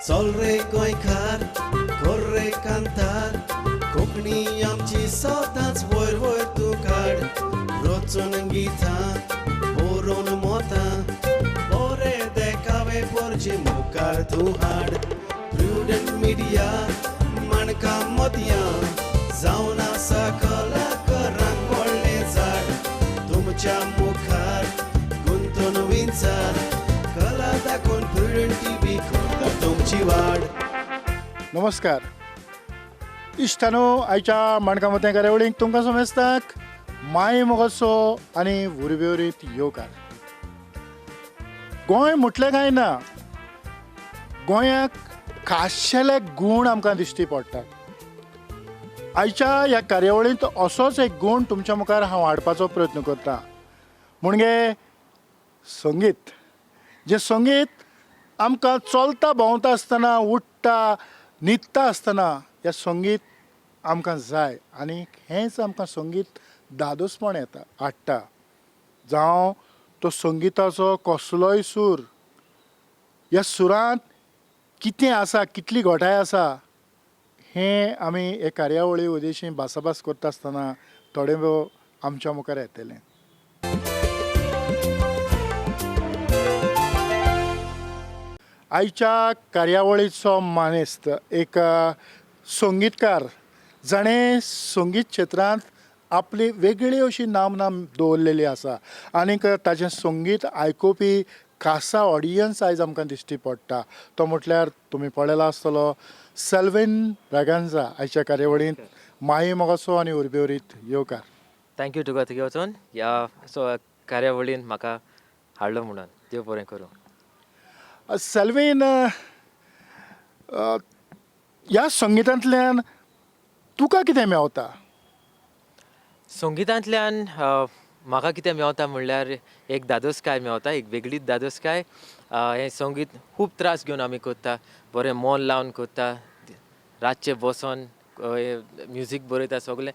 चल रे गोंयकार कर रे कांतार कोंकणी आमची सदांच वयर वयर तूं काड रचून गितां बरोवन मोतां बरे देखावे परचे मुखार तूं हाड प्रुडंट मिडिया माणकां मोतयां जावन आसा कलाकारांक व्हडलें झाड तुमच्या मुखार गुंतवणुकींचार कला दाखोवन प्रुडंट टीव्ही करता तुमची वाड. नमस्कार इश्टानो, आयच्या माणका मतें कार्यावळीक तुमकां समेस्ताक माय मोगोत्सव आनी उर्बेवरीत येवकार. गोंय म्हटलें कांय ना, गोंयाक खाशेले गूण आमकां दिश्टी पडटात. आयच्या ह्या कार्यावळींत असोच एक गूण तुमच्या मुखार हांव हाडपाचो प्रयत्न करतां, म्हणजे संगीत. जें संगीत आमकां चलता भोंवता आसतना उठ्ठा न्हिदता आसतना हें संगीत आमकां जाय आनी हेंच आमकां संगीत दादोसपण येता हाडटा. जावं तो संगिताचो कसलोय सूर, ह्या सुरांत कितें आसा, कितली घोटाय आसा, हें आमी हे कार्यावळी उदेशी भासाभास करता आसतना थोडे वेळ आमच्या मुखार येतलें. आयच्या कार्यावळीचो मानेस्त एक संगीतकार, जाणें संगीत क्षेत्रांत आपली वेगळी अशी नामनाम दवरलेली आसा आनीक ताचें संगीत आयकुपी खासा ऑडियन्स आयज आमकां दिश्टी पडटा. तो म्हटल्यार तुमी पळयला आसतलो सेल्विन ब्रागांझा आयच्या कार्यावळींत माय मोगोत्सव आनी उर्बेवरीत येवकार. थँक्यू तुका तुगे वचून ह्या कार्यावळीन म्हाका हाडलो म्हणून. देव बरें करूं. सेल्विन, ह्या संगितांतल्यान तुका कितें मेवता? संगितांतल्यान म्हाका कितें मेवता म्हणल्यार एक दादोसकाय मेवता, एक वेगळीच दादोसकाय. हें संगीत खूब त्रास घेवन आमी करता, बरें मन लावन करता, रातचे बसोन म्युजीक बरयता सगळें.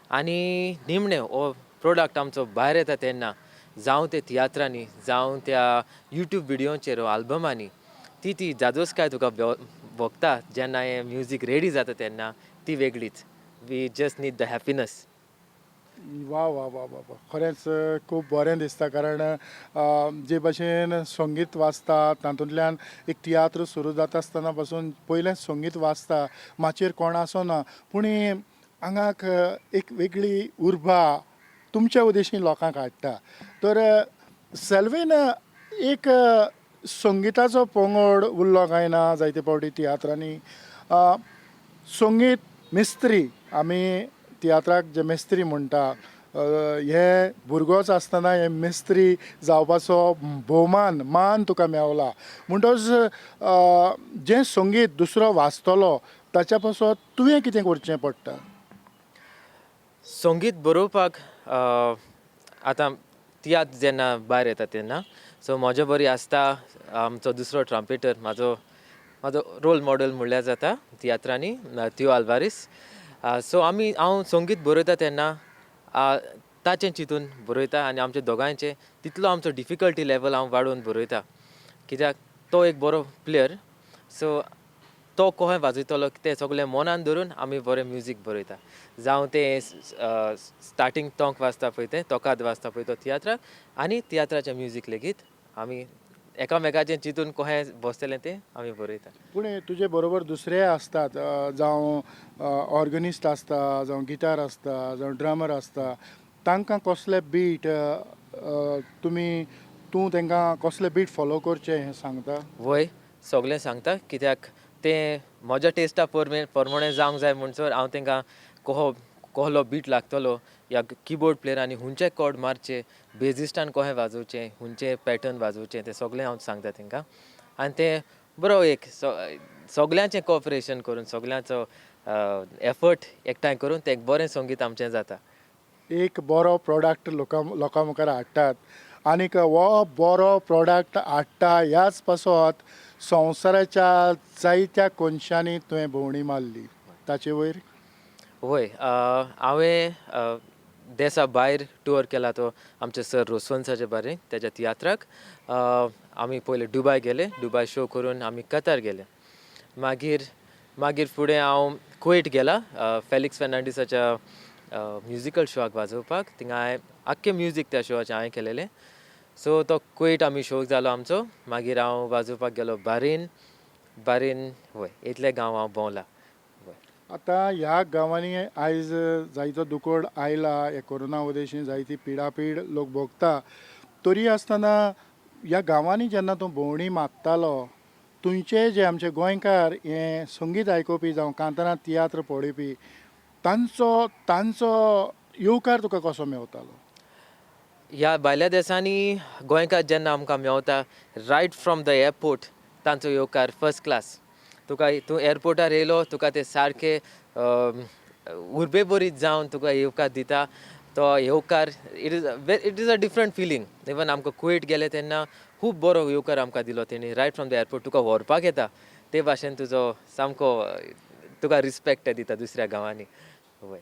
आनी निमणें हो प्रोडक्ट आमचो भायर येता तेन्ना, जावं ते तियात्रांनी जावं त्या यूट्यूब विडियोचेर आल्बमांनी, ती दादोसकाय तुका भोगता जेन्ना हें म्युजीक रेडी जाता तेन्ना, ती वेगळीच. We just need the happiness. वा वा वा वा वा, खरेंच खूब बरें दिसता. कारण जे भशेन संगीत वाजता तातूंतल्यान एक तियात्र सुरू जाता आसतना पासून पयलें संगीत वाजता, माचयेर कोण आसना, पूण हांगाक एक वेगळी उर्बा तुमच्या उदेशी लोकांक हाडटा. तर सेल्विन, एक संगिताचो पंगड उरलो काय ना जायते फावटी तियात्रांनी. संगीत मिस्त्री, आमी तियात्राक जे मेस्त्री म्हणटा, हे भुरगोच आसतना हे मेस्त्री जावपाचो भोवमान मान तुका मेवला. म्हणटच जें संगीत दुसरो वाजतलो ताच्या पासून तुवें कितें करचें पडटा? संगीत बरोवपाक आतां तियात्र जेन्ना भायर येता तेन्ना, सो म्हजे बरी आसता आमचो दुसरो ट्रम्पेटर, म्हाजो रोल मॉडेल म्हणल्यार जाता तियात्रांनी, थियो आल्वारीस. सो हांव संगीत बरयता तेन्ना ताचें चिंतून बरयता आनी आमच्या दोगांयचें तितलो आमचो डिफिकल्टी लेवल हांव वाडोवन बरयता. कित्याक तो एक बरो प्लेयर, सो तो कहें वाजयतलो तें सगळें मनान धरून आमी बरें म्युजीक बरयता. जावं तें स्टार्टींग तोंक वाजता पळय तें तोकाद वाजता पळय तो तियात्राक, आनी तियात्राचें म्युजीक लेगीत आमी एकामेकाचें चिंतून कहें बसतलें तें आमी बरयता. पूण तुजे बरोबर दुसरे आसतात, जावं ऑर्गनिस्ट आसता, जावं गिटार आसता, जावं ड्रमर आसता, तांकां कसले बीट तूं तांकां कसले बीट फॉलो करचे हें सांगता? वय सगळें सांगता, कित्याक तें म्हज्या टेस्टा प्रमाणें जावंक जाय म्हणसर हांव तांकां कहलो बीट लागतलो, या किबोर्ड प्लेयरांनी हुंचे कॉर्ड मारचे, बेजिस्टान कहें वाजोवचें, हुंचे पॅटर्न वाजोवचें, तें सगळें हांव सांगता तांकां. आनी तें बरो एक सगळ्यांचें कॉपरेशन करून, सगळ्यांचो एफर्ट एकठांय करून तें एक बरें संगीत आमचें जाता. एक बरो प्रोडक्ट लोकां मुखार हाडटात आनीक हो बरो प्रोडक्ट हाडटा ह्याच पासत संवसाराच्या जायत्या कोनशांनी तुवें भोंवडी मारली, ताचे वयर? वय हांवें देशा भायर टूर केला तो आमचे सर रोसवंसाचे बारे त्याच्या तियात्राक. आमी पयले दुबय गेले, दुबय शो करून आमी कतार गेले. मागीर मागीर फुडें हांव कुवेट गेला फेलिक्स फेर्नांडीसाच्या म्युजिकल शोक वाजोवपाक थिंगा हांवें आख्खें म्युजीक त्या शोआचें हांवें केलेलें सो तो कुवेट आमी शो जालो आमचो मागीर हांव वाजोवपाक गेलो बारेन वय इतले गांव हांव भोंवला आतां ह्या गांवांनी आयज जायतो दुकोड आयला हे कोरोना उदेशी जायती पिडापीड लोक भोगता तरी आसतना ह्या गांवांनी जेन्ना तूं भोंवणी मारतालो तुमचे जे आमचे गोंयकार हे संगीत आयकुपी जावं कांतारां तियात्र पळोवपी तांचो येवकार तुका कसो मेवतालो ह्या भायल्या देशांनी गोंयकार जेन्ना आमकां मेवता रायट फ्रॉम द एअरपोर्ट तांचो येवकार फर्स्ट क्लास तुका तूं एअरपोर्टार येयलो तुका ते सारके उर्बेभरीत जावन तुका येवकार दिता तो येवकार it is a different feeling even आमकां कुवेट गेले तेन्ना खूब बरो येवकार आमकां दिलो तेणी रायट फ्रॉम द एअरपोर्ट तुका व्हरपाक येता ते भाशेन तुजो सामको तुका रिस्पेक्ट दिता दुसऱ्या गांवांनी वय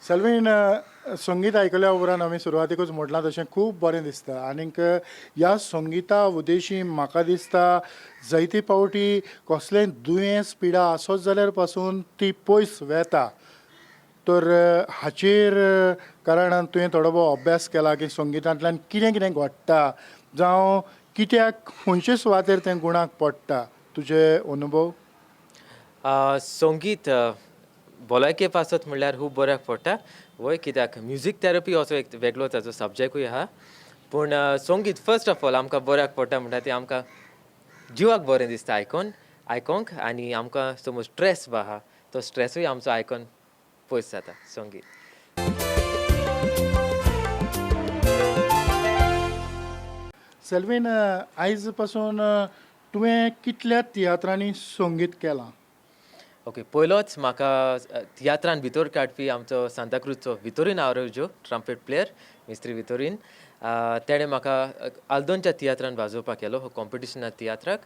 सेल्वीन संगीत आयकल्या उपरांत आमी सुरवातेकूच म्हटलां तशें खूब बरें दिसता आनीक ह्या संगिता उदेशी म्हाका दिसता जायते फावटी कसलेंय दुयेंस पिडा आसत जाल्यार पासून ती पयस वेता तर हाचेर कारण तुवें थोडो भोव अभ्यास केला की संगितांतल्यान कितें कितें घडटा जावं कित्याक खंयचे सुवातेर तें गुणाक पडटा तुजे अनुभव संगीत भलायके पासत म्हणल्यार खूब बऱ्याक पडटा वय कित्याक म्युजीक थेरपी असो एक वेगळो ताजो सब्जेक्टूय आहा पूण संगीत फर्स्ट ऑफ ऑल आमकां बऱ्याक पडटा म्हणटा तें आमकां जिवाक बरें दिसता आयकोंक आनी आमकां समज स्ट्रेस बा आहा तो स्ट्रेसूय आमचो आयकोन पयस जाता संगीत सेल्वीन आयज पासून तुवें कितल्या तियात्रांनी संगीत केलां ओके पयलोच म्हाका तियात्रान भितर काडपी आमचो सांताक्रूजचो वितोरीन आरोग्यो ट्रम्पेट प्लेयर मिस्त्री वितोरीन तेणें म्हाका आल्दोनच्या तियात्रान वाजोवपाक केलो हो कॉम्पिटिशना तियात्राक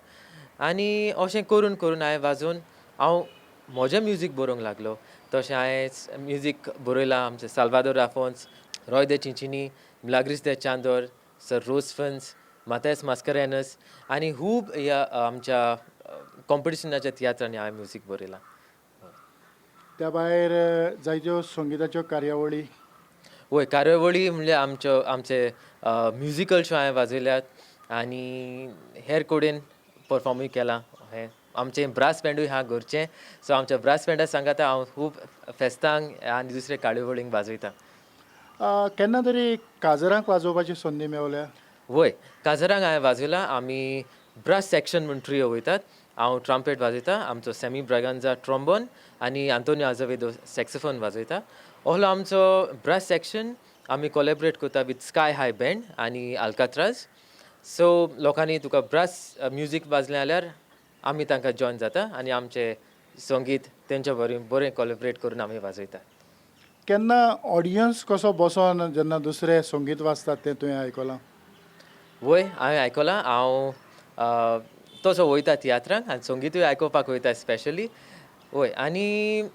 आनी अशें करून करून हांवें वाजोवन हांव म्हजें म्युजीक बरोवंक लागलो तशें हांवें म्युजीक बरयलां आमचे साल्वादोर राफोन्स रॉय दे चिंचिनी मिलाग्रीस दे चांदोर सर रोजफन्स माथायस मास्करेनस आनी खूब ह्या आमच्या कॉम्पिटिशनाच्या तियात्रांनी हांवें म्युजीक बरयलां त्या भायर जायत्यो संगिताच्यो कार्यावळी वय कार्यावळी म्हणजे आमचे म्युजिकल शो हांवें वाजयल्यात आनी हेर कडेन परफॉर्मूय केलां हें आमचें ब्रास बँडूय आहा घरचें सो आमच्या ब्रास बँडा सांगाता हांव खूब फेस्तांक आनी दुसरे कार्यावळींक वाजयतां केन्ना तरी काजरांक वाजोवपाची संदी मेवल्या वय काजरांक हांवें वाजयलां आमी ब्रास सॅक्शन म्हूण ट्रियो वयतात हांव ट्रम्पेट वाजयतां आमचो सॅमी ब्रागांजा ट्रॉम्बोन आनी आंतोनियो आझावेदो सॅक्सोफोन वाजयता असलो आमचो ब्रास सॅक्शन आमी कोलॅबरेट करता विथ स्काय हाय बँड आनी आल्कात्राज सो लोकांनी तुका ब्रास म्युजीक वाजलें जाल्यार आमी तांकां जॉयन जाता आनी आमचें संगीत तेंच्या बरें कोलॅबरेट करून आमी वाजयता केन्ना ऑडियन्स कसो बसोन जेन्ना दुसरे संगीत वाजतात तें तुवें आयकलां वय हांवें आयकलां हांव तसो वयता तियात्रांक आनी संगीतूय आयकुपाक वयता स्पेशली वय आनी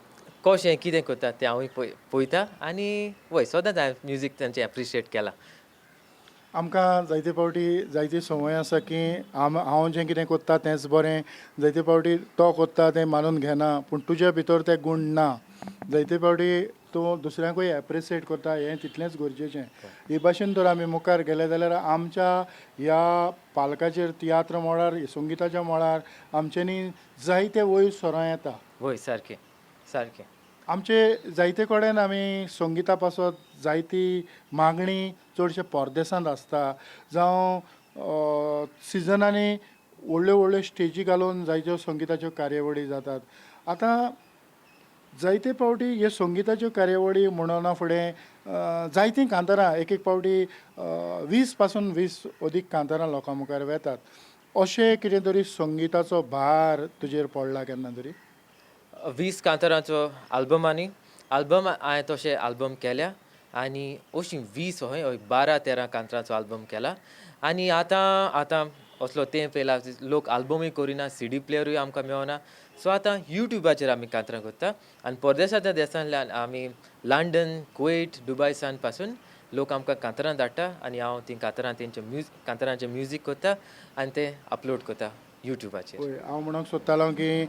कशें कितें करतात तें हांवूय पळयता आनी वय सदांच हांवें म्युजीक तांचें एप्रिशिएट केलां आमकां जायते फावटी जायती संवय आसा की हांव जें कितें कोत्ता तेंच बरें जायते फावटी तो कोत्ता तें मानून घेना पूण तुज्या भितर ते गूण ना जायते फावटी तूं दुसऱ्यांकूय एप्रिसिएट करता हें तितलेंच गरजेचें हे भाशेन जर आमी मुखार गेले जाल्यार आमच्या ह्या पालकाचेर तियात्र मळार संगिताच्या मळार आमच्यांनी जायते वयर सोरां येता वय सारकें सारकें आमचे जायते कडेन आमी संगिता पासत जायती मागणी चडशे परदेसांत आसता जावं सिजनांनी व्हडल्यो व्हडल्यो स्टेजी घालून जायत्यो संगिताच्यो कार्यावळी जातात आतां जायते फावटी हे संगिताच्यो कार्यावळी म्हणना फुडें जायतीं कांतारां एक एक फावटी 20 पासून 20 अदीक कांतारां लोकां मुखार येतात अशें कितें तरी संगिताचो भार तुजेर पडला केन्ना तरी 20 कांतारांचो आल्बमांनी आल्बम हांवें तशें आल्बम केल्या आनी अशीं 20 हय 12-13 कांतारांचो आल्बम केला आनी आतां असलो तेंप येयला लोक आल्बमूय करिना CD प्लेयरूय आमकां मेळना सो आतां युट्यूबाचेर आमी कांतारां करता आनी परदेशाच्या देशांतल्यान आमी लंडन कुवेट दुबय सान पासून लोक आमकां कांतारां धाडटा आनी हांव तीं कांतारां तेंचे कांतारांचें म्युजीक करता आनी तें अपलोड करता युट्यूबाचेर पळय हांव म्हणूंक सोदतालो की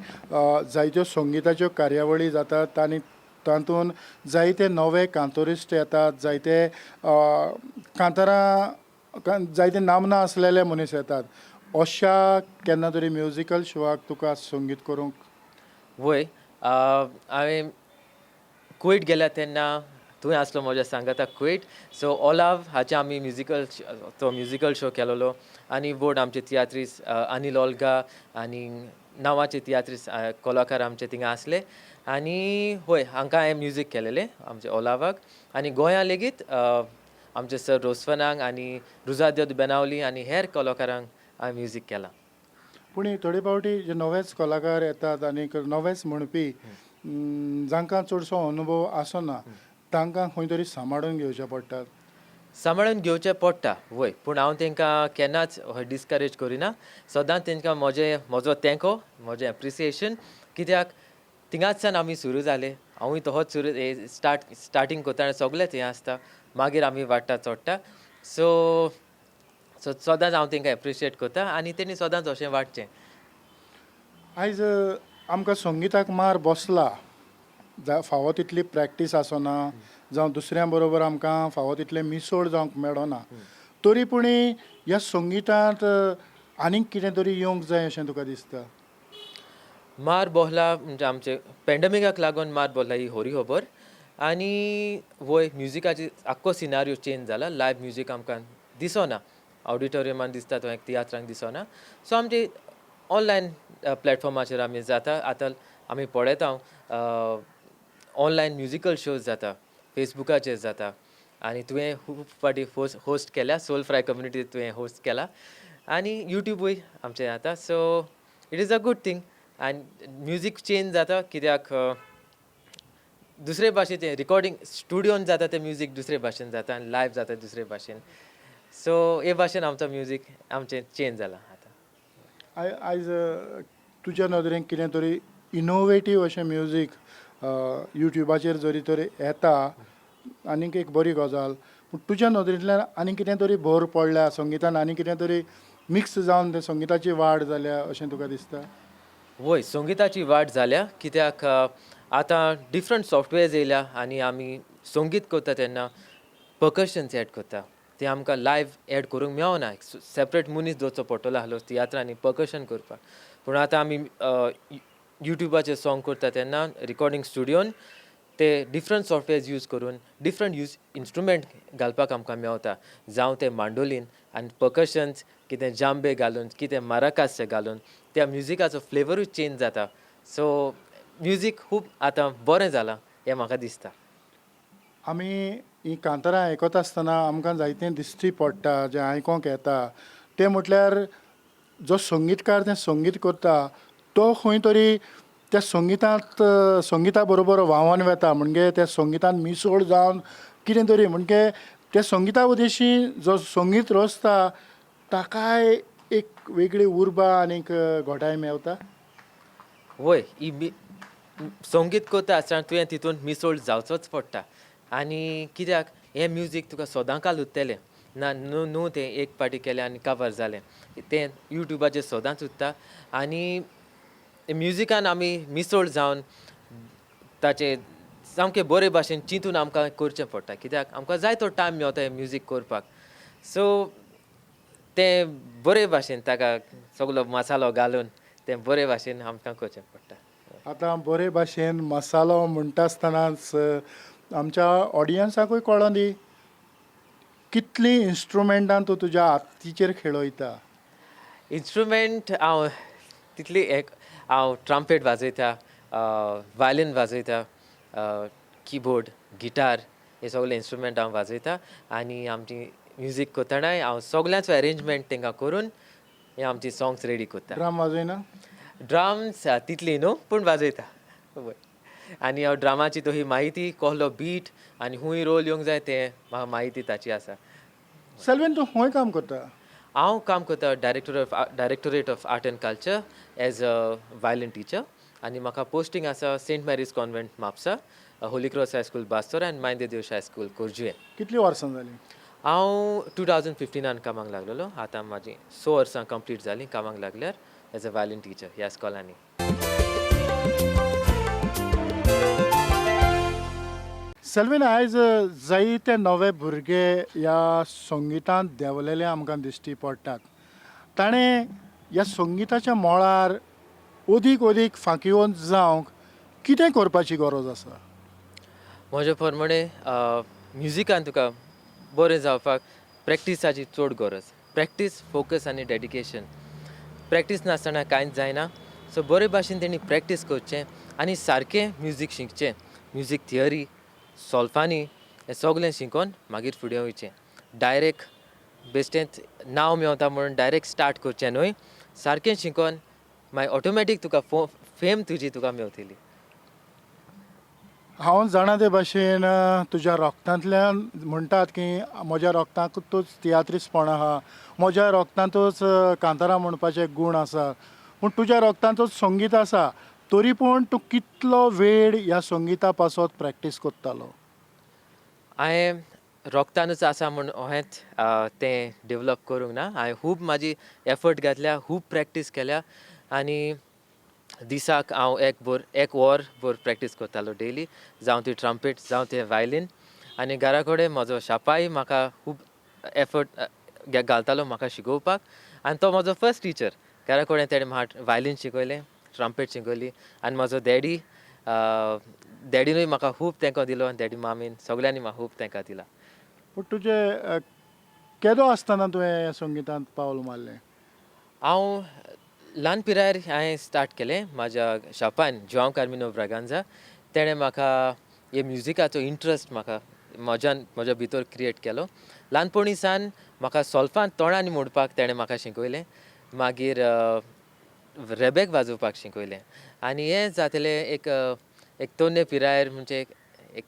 जायत्यो संगिताच्यो कार्यावळी जातात आनी तातूंत जायते नवे कांतोरिस्ट येतात जायते कांतारां जायते नामना आसलेले मनीस येतात अशा केन्ना तरी म्युजिकल शोआक तुका संगीत करूंक वय हांवें कुवेट गेल्या तेन्ना तुवें आसलो म्हज्या सांगाता कुवेट सो ओलाव हाचे आमी म्युजिकल शो केलोलो आनी बोर्ड आमचे तियात्रीस अनिल ओल्गा आनी नांवाचे तियात्रीस कलाकार आमचे थिंगा आसले आनी हय हांकां हांवें म्युजीक केलेलें आमचे ओलावाक आनी गोंया लेगीत आमचे सर रोसफनाक आनी रुजाद्योत बेनावली आनी हेर कलाकारांक हांवें म्युजीक केलां पूण थोडे फावटी जे नवेच कलाकार येतात आनी नवेच म्हणपी जांकां चडसो अनुभव आसना तांकां खंय तरी सांबाळून घेवचे पडटात सांबाळून घेवचें पडटा वय पूण हांव तांकां केन्नाच डिस्करेज करिना सदांच तांकां म्हजो तेंको म्हजें एप्रिसिएशन कित्याक थिंगासान आमी सुरू जाले हांवूय तोच सुरू स्टार्टींग करता आनी सगळेंच हें आसता मागीर आमी वाडटा चडटा सो सदांच हांव तांकां एप्रिशिएट करता आनी तेणी सदांच अशें वाडचें आयज आमकां संगिताक मार बसला फावो तितली प्रॅक्टीस आसना जावं दुसऱ्यां बरोबर आमकां फावो तितलें मिसळ जावंक मेळना तरी पूण ह्या संगितांत आनीक कितें तरी येवंक जाय अशें तुका दिसता मार बोहला म्हणजे आमचे पॅन्डेमिकाक लागून मार बोहला ही होरी खबर आनी वय म्युजिकाची आख्खो सिनारियो चेंज जाला लायव्ह म्युजीक आमकां दिसना ऑडिटोरियमान दिसता तो एक तियात्रांक दिसना सो आमचे ऑनलायन प्लॅटफॉर्माचेर आमी जाता आतां आमी पळयता ऑनलायन म्युजिकल शोज जाता फेसबुकाचेर जाता आनी तुवें खूब फाटी होस्ट केल्या सोल फ्राय कम्युनिटी तुवें होस्ट केला आनी युट्यूबूय आमचें जाता so it is a good thing आनी म्युजीक चेंज जाता कित्याक दुसरे भाशेचें रिकॉर्डिंग स्टुडियोन जाता तें म्युजीक दुसरे भाशेन जाता आनी लायव्ह जाता दुसरे भाशेन सो हे भाशेन आमचो म्युजीक आमचें चेंज जाला आतां आयज तुज्या नदरेन कितें तरी इनोवेटीव अशें म्युजीक युट्यूबाचेर जरी तरी येता आनीक एक बरी गजाल पूण तुज्या नदरेंतल्यान आनी कितें तरी भर पडल्या संगितान आनी कितें तरी मिक्स जावन तें संगिताची वाड जाल्या अशें तुका दिसता वय संगिताची वाड जाल्या कित्याक आतां डिफरंट सॉफ्टवेअर्स येयल्या आनी आमी संगीत करता तेन्ना पर्कशन्स एड करता ते आमकां लायव्ह एड करूंक मेळना सेपरेट मनीस दवरचो पडटलो आहलो तियात्रांनी पर्कशन करपाक पूण आतां आमी युट्यूबाचेर सॉंग करता तेन्ना रिकॉर्डिंग स्टुडियोन ते डिफरंट सॉफ्टवेअर्स यूज करून डिफरंट इन्स्ट्रुमेंट घालपाक आमकां मेळता जावं ते मांडोलीन आनी पर्कशन्स कितें जांबे घालून कितें माराकास घालून त्या म्युजिकाचो फ्लेवरूच चेंज जाता सो म्युजीक खूब आतां बरें जालां हें म्हाका दिसता आमी ही कांतारां आयकता आसतना आमकां जायतें दिश्टी पडटा जें आयकोंक येता तें म्हटल्यार जो संगीतकार तें संगीत करता तो खंय तरी त्या संगिता बरोबर व्हांवोन वेता म्हणजे त्या संगितान मिसळ जावन कितें तरी म्हणजे त्या संगिता उदेशी जो संगीत रचता ताकाय एक वेगळी उर्बा आनीक घोटाय मेवता वय ही संगीत करता आसतना तुवें तितून मिसळ जावचोच पडटा आनी कित्याक हें म्युजीक तुका सदांकाल उरतलें ना न्हू तें एक पाटी केलें आनी काबार जालें तें युट्यूबाचेर सदांच उरता आनी म्युजिकान आमी मिसळ जावन ताचे सामकें बरे भाशेन चिंतून आमकां करचें पडटा कित्याक आमकां जाय तो टायम मेवता हें म्युजीक करपाक सो तें बरे भाशेन ताका सगलो मसालो घालून तें बरे भाशेन आमकां करचें पडटा आतां बरे भाशेन मसालो म्हणटा आसतनाच आमच्या ऑडियन्साकूय कळोन दी कितलीं इन्स्ट्रुमेंटां तूं तुज्या हातीचेर खेळयता इंस्ट्रुमेंट हांव तितली एक हांव ट्रम्पेट वाजयता वायलीन वाजयता किबोर्ड गिटार हे सगळे इन्स्ट्रुमेंट हांव वाजयता आनी आमची म्युजीक करतनाय हांव सगळ्यांचो अरेंजमेंट तांकां करून हे आमची सॉंग्स रेडी करता ड्रम वाजयना ड्रम्स तितली न्हू पूण वाजयता वय आनी हांव ड्रामाची तो ही म्हायती कसलो बीट आनी खूंय रोल येवंक जाय तें म्हाका म्हायती ताची आसा सेल्वेन तूं खंय काम करता हांव काम करता directorate of art and culture as a violin teacher आनी म्हाका पोस्टींग आसा Saint Mary's convent Mapusa Holy Cross high school Bastora आनी मायंदे देवश हायस्कूल कोरजुये कितलीं वर्सां जालीं हांव 2015 कामाक लागलेलो आतां म्हाजी 6 वर्सां कंप्लीट जालीं कामाक लागल्यार एज अ वायलीन टिचर ह्या स्कॉलांनी सेल्वेन आयज जायते नवे भुरगे ह्या संगितांत देंवलेले आमकां दिश्टी पडटात ताणें ह्या संगिताच्या मळार अदीक फांकिवोन जावंक कितें करपाची गरज आसा म्हज्या प्रमाणे म्युजिकान तुका बरें जावपाक प्रॅक्टिसाची चड गरज प्रॅक्टीस फोकस आनी डेडिकेशन प्रॅक्टीस नासतना कांयच जायना सो बरे भाशेन तेणी प्रॅक्टीस करचें आनी सारकें म्युजीक शिकचें म्युजीक थियरी सॉल्फांनी हें सगळें शिकोवन मागीर फुडें वयचें डायरेक्ट बेश्टेंच नांव मेवता म्हणून डायरेक्ट स्टार्ट करचें न्हय सारकें शिकोवन मागीर ऑटोमॅटीक तुका फेम तुजी तुका मेवतली हांव जाणा ते भाशेन तुज्या रोगतांतल्यान म्हणटात की म्हज्या रोगतांतूच तियात्रीसपण आहा म्हज्या रोगतांतूच कांतारां म्हणपाचे गूण आसा पूण तुज्या रोगतांतूच संगीत आसा तरी पूण तूं कितलो वेळ ह्या संगिता पासत प्रॅक्टीस करतालो हांवें रोगतानूच आसा म्हूण हेंच तें डेवलप करूंक ना हांवें खूब म्हाजी एफर्ट घातल्या खूब प्रॅक्टीस केल्या आनी दिसाक हांव एक वर भर प्रॅक्टीस करतालो डेली जावं ती ट्रम्पेट जावं तें वायलीन आनी घरा कडेन म्हजो शापाय म्हाका खूब एफर्ट घालतालो म्हाका शिकोवपाक आनी तो म्हजो फर्स्ट टिचर घरा कडेन तेणें म्हाका वायलीन शिकयलें ट्रम्पेट शिकयली आनी म्हजो डॅडीनूय म्हाका खूब तेंको दिलो आनी डॅडी मामीन सगळ्यांनी म्हाका खूब तेंका दिला पूण तुजें केदो आसतना तुवें ह्या संगितांत पावल मारलें हांव ल्हान पिरायेर हांवें स्टार्ट केलें म्हाज्या शॉपान जुआंव कार्मिनो ब्रागांझा तेणें म्हाका हे म्युजिकाचो इंट्रस्ट म्हाका म्हज्या भितर क्रिएट केलो ल्हानपणी सावन म्हाका सॉल्फान तोंडांनी म्हणपाक तेणें म्हाका शिकयलें मागीर रेबेक वाजोवपाक शिकयलें आनी हें जातलें एक तोन्ने पिरायेर म्हणजे एक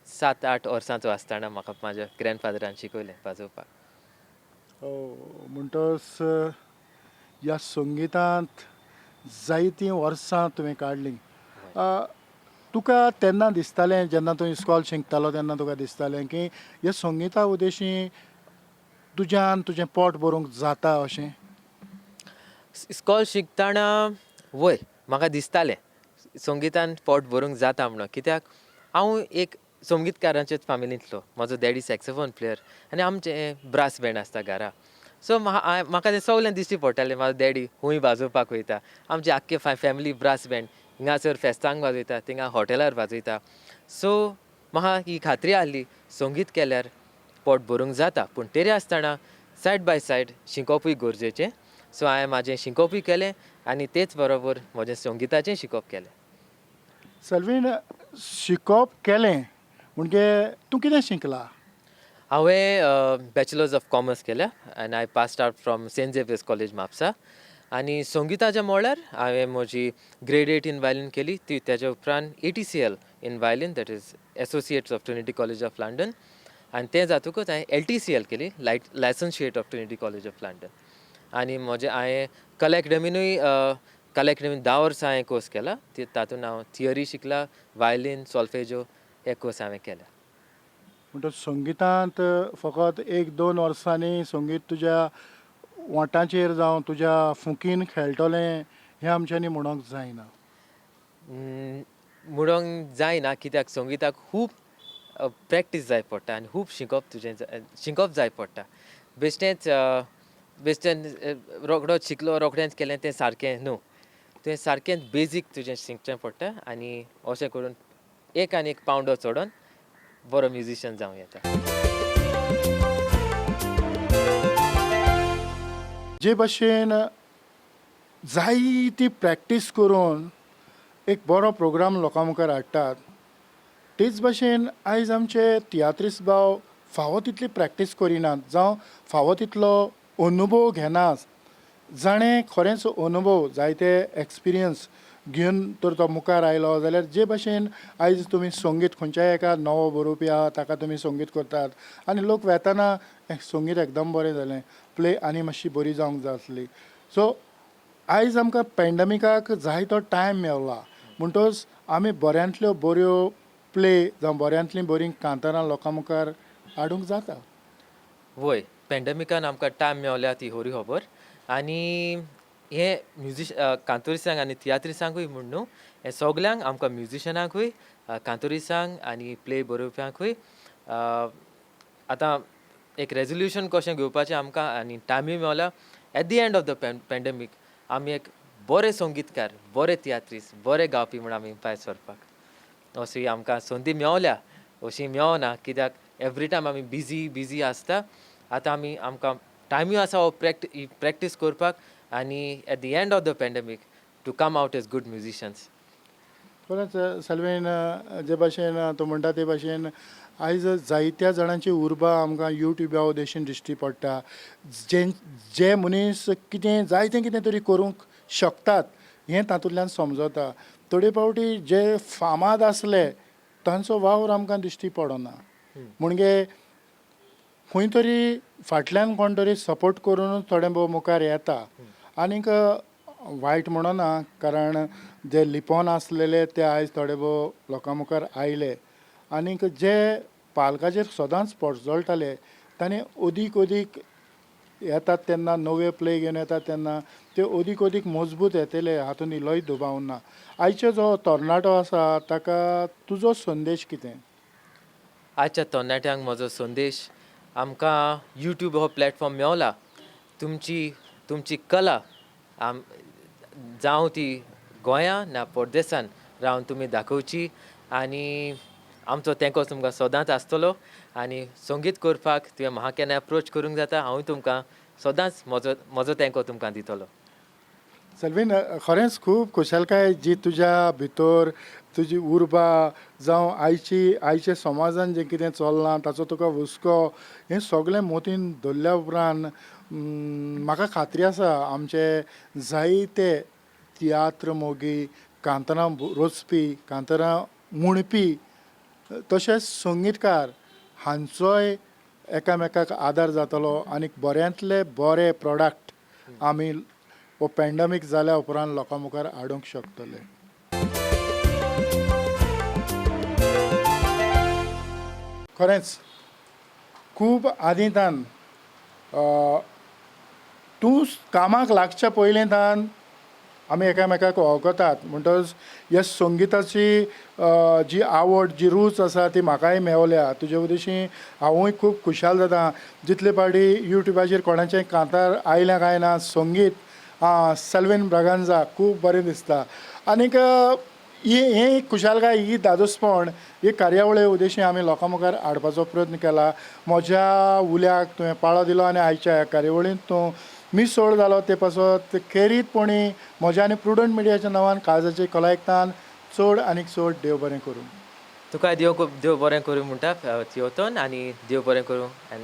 7-8 वर्सांचो आसतना म्हाका म्हाज्या ग्रँडफादरान शिकयलें वाजोवपाक म्हणटच ह्या संगितांत जायतीं वर्सां तुवें काडलीं तुका तेन्ना दिसतालें जेन्ना तूं इस्कॉल शिकतालो तेन्ना तुका दिसतालें की ह्या संगिता उदेशी तुज्यान तुजें पोट भरूंक जाता अशें इस्कॉल शिकतना वय म्हाका दिसतालें संगितान पोट भरूंक जाता म्हणून कित्याक हांव एक संगीतकारांचेच फॅमिलींतलो म्हजो डॅडी सॅक्सोफोन प्लेयर आनी आमचें ब्रास बँड आसता घरा सो म्हाका तें सगळें दिश्टी पडटालें म्हाजो डॅडी खूंय वाजोवपाक वयता आमचे आख्खे फॅमिली ब्रास बँड हिंगासर फेस्तांक वाजयता थिंगा हॉटेलार वाजयता सो म्हाका ही खात्री आहली संगीत केल्यार पोट भरूंक जाता पूण तेरे आसतना सायड बाय सायड शिकोवपूय गरजेचें सो हांवें म्हाजें शिकोवपूय केलें आनी तेच बरोबर म्हजें संगिताचें शिकोवप केलें सेल्वीन शिकोवप केलें म्हणजे तूं कितें शिकला हांवें बॅचलर्स ऑफ कॉमर्स केल्या आनी I passed out from Saint Xavier's College Mapusa आनी संगिताच्या मळार हांवें म्हजी ग्रेड 8 इन वायलीन केली ती तेज्या उपरांत ATCL in violin that is associates of Trinity college of London आनी तें जातकूच हांवें LTCL केली licentiate of Trinity college of London आनी हांवें कला एकेडमीनूय 10 वर्सां हांवें कोर्स केला तातूंत हांव थियरी शिकला वायलीन सॉल्फेजो हे कोर्स हांवें केला म्हणटच संगितांत फकत 1-2 वर्सांनी संगीत तुज्या ओंठांचेर जावं तुज्या फुंकीन खेळटलें हें आमच्यांनी म्हणूंक जायना म्हणूंक जायना कित्याक संगिताक खूब प्रॅक्टीस जाय पडटा आनी खूब शिकप जाय पडटा बेश्टेंच रोखडोच शिकलो रोखडेंच केलें तें सारकें न्हू तुवें सारकें बेजीक तुजें शिकचें पडटा आनी अशें करून एक आनी एक पावंडो चडोवन बरो म्युजिशियन जावं येता. जे भाशेन जायती प्रॅक्टीस करून एक बरो प्रोग्राम लोकां मुखार हाडटात तेच भाशेन आयज आमचे तियात्रीस्ट भाव फावो तितली प्रॅक्टीस करिनात जावं फावो तितलो अनुभव घेनात. जाणें खरेंच अनुभव जायते एक्सपिरियन्स घेवन तर तो मुखार आयलो जाल्यार जे भाशेन आयज तुमी संगीत खंयच्याय एका नवो बरोवपी आहा ताका तुमी संगीत करतात आनी लोक वेताना संगीत एकदम बरें जालें प्ले आनी मातशी बरी जावंक जाय आसली. सो आयज आमकां पॅन्डमिकाक जायतो टायम मेवला म्हणटच आमी बऱ्यांतल्यो बऱ्यो प्ले जावं बऱ्यांतलीं बरीं कांतारां लोकां मुखार हाडूंक जाता. वय पॅन्डमिकान आमकां टायम मेवल्या ती खरी खबर आनी हे कांतोरिसांक आनी तियात्रिसांकूय म्हूण न्हू हे सगल्यांक आमकां म्युजिशनाकूय कांतोरिसांक आनी प्ले बरोवप्यांकूय आतां एक रेजोल्युशन कशें घेवपाचें आमकां आनी टायमूय मेवला. At the end of the pandemic आमी एक बरे संगीतकार बरे तियात्रीस बरे गावपी म्हूण आमी भायर सरपाक अशी आमकां संदी मेवल्या अशी मेवना कित्याक एवरी टायम आमी बिजी आसता. आतां आमकां टायमूय आसा हो प्रॅक्टीस करपाक आनी at the end of the pandemic to come out as good musicians. खरेंच सल्वेन जे भाशेन तूं म्हणटा ते भाशेन आयज जायत्या जाणांची उर्बा आमकां युट्यूबा उदेशीन दिश्टी पडटा. जे मनीस कितें जायतें कितें तरी करूंक शकतात हें तातूंतल्यान समजता. थोडे फावटी जे फामाद आसले तांचो वावर आमकां दिश्टी पडना म्हणजे खंय तरी फाटल्यान कोण तरी सपोर्ट करूनच थोडे भोव मुखार येता. आनीक वायट म्हणना कारण जे लिपोन आसलेले ते आयज थोडे भोव लोकां मुखार आयले आनीक जे पालकाचेर सदांच पडजळटाले तांणी अदीक येतात तेन्ना नवे प्ले घेवन येतात तेन्ना ते अदीक मजबूत येतले हातूंत इल्लोय दुबाव ना. आयचो जो तरणाटो आसा ताका तुजो संदेश कितें? आजच्या तरणाट्यांक म्हजो संदेश आमकां यूट्यूब हो प्लॅटफॉर्म मेवला. तुमची कला जावं ती गोंयां ना परदेसान रावन तुमी दाखोवची आनी आमचो तेंको तुमकां सदांच आसतलो आनी संगीत करपाक तुवें म्हाका केन्ना अप्रोच करूंक जाता हांवूय तुमकां सदांच म्हजो तेंको तुमकां दितलो. सल्वीन खरेंच खूब खुशालकाय जी तुज्या भितर तुजी उर्बा जावं आयचे समाजान जें कितें चल्लां ताचो तुका हुस्को हें सगळें मोतीन धरल्या उपरांत म्हाका खात्री आसा आमचे जायते तियात्र मोगी कांतारां रचपी कांतारां म्हणपी तशेंच संगीतकार हांचोय एकामेकाक आदार जातलो आनीक बऱ्यांतले बरे प्रोडक्ट आमी हो पॅन्डमीक जाल्या उपरांत लोकां मुखार हाडूंक शकतले. खरेंच खूब आदींतान तूं कामाक लागच्या पयलींतान आमी एकामेकाक वळखतात म्हणटच ह्या संगिताची जी आवड जी रूच आसा ती म्हाकाय मेवल्या. तुजे उदेशी हांवूय खूब खुशाल जाता. जितले फावटी युट्यूबाचेर कोणाचें कांतार आयलें काय ना संगीत सल्वीन ब्रागांझा खूब बरें दिसता. आनीक ही खुशालकाय ही दादोसपण ही कार्यावळी उदेशी आमी लोकां मुखार हाडपाचो प्रयत्न केला. म्हज्या उल्याक तुवें पाळो दिलो आनी आयच्या ह्या कार्यावळींत तूं मिसळ जालो ते पासत खेरीतपणी म्हज्या आनी प्रुडंट मिडियाच्या नांवान काळजाचे कलायकतान चड आनीक चड देव बरें करूं. तुका देव बरें करूं म्हणटा तियोतोन आनी देव बरें करूं आनी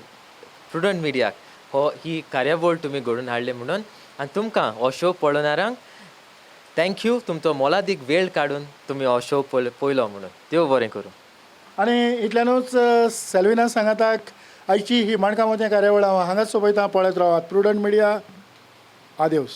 प्रुडंट मिडियाक ही कार्यावळ तुमी घडोवन हाडले म्हणून आनी तुमकां हो शो पळोवणाऱ्यांक थँक्यू. तुमचो मोलादीक वेळ काडून तुमी हो शो पळयलो म्हणून देव बरें करूं. आनी इतल्यानूच सेल्विना सांगाताक आयची ही माणकामोतें कार्यावळ हांव हांगाच सोपयतां. पळयत रावात प्रुडंट मिडिया. आदेवस.